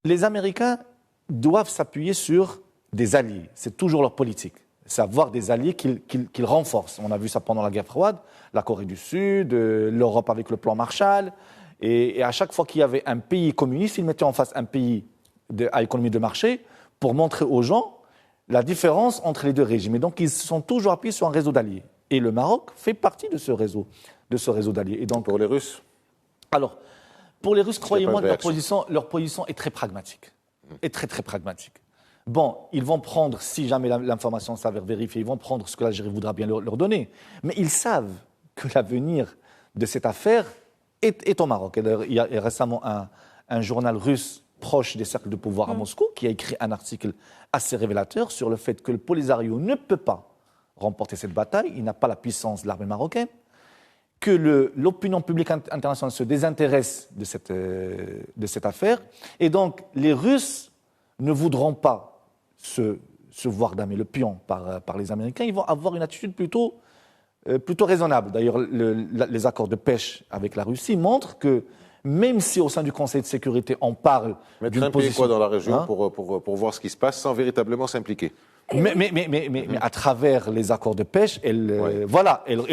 Les Américains doivent s'appuyer sur des alliés. C'est toujours leur politique. C'est avoir des alliés qu'ils renforcent. On a vu ça pendant la guerre froide, la Corée du Sud, l'Europe avec le plan Marshall. Et à chaque fois qu'il y avait un pays communiste, ils mettaient en face un pays à économie de marché pour montrer aux gens la différence entre les deux régimes. Et donc, ils se sont toujours appuyés sur un réseau d'alliés. Et le Maroc fait partie de ce réseau d'alliés. Et donc, pour les Russes? Alors, pour les Russes, croyez-moi que leur position est très pragmatique. Est très, très pragmatique. Bon, ils vont prendre, si jamais l'information s'avère vérifiée, ils vont prendre ce que l'Algérie voudra bien leur donner. Mais ils savent que l'avenir de cette affaire est au Maroc. Il y a récemment un journal russe proche des cercles de pouvoir à Moscou qui a écrit un article assez révélateur sur le fait que le Polisario ne peut pas remporter cette bataille. Il n'a pas la puissance de l'armée marocaine. Que l'opinion publique internationale se désintéresse de cette affaire. Et donc, les Russes ne voudront pas se voir damer le pion par les Américains. Ils vont avoir une attitude plutôt raisonnable. D'ailleurs, les accords de pêche avec la Russie montrent que même si au sein du Conseil de sécurité, on parle d'une position... quoi dans la région pour voir ce qui se passe sans véritablement s'impliquer. Mais à travers les accords de pêche, elle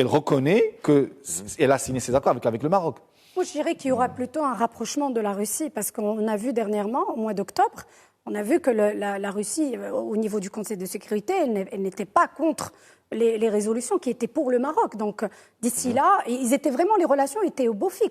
reconnaît qu'elle a signé ces accords avec le Maroc. Moi, je dirais qu'il y aura plutôt un rapprochement de la Russie, parce qu'on a vu dernièrement, au mois d'octobre, on a vu que la Russie, au niveau du Conseil de sécurité, elle n'était pas contre les résolutions qui étaient pour le Maroc. Donc, d'ici là, les relations étaient au beau fixe.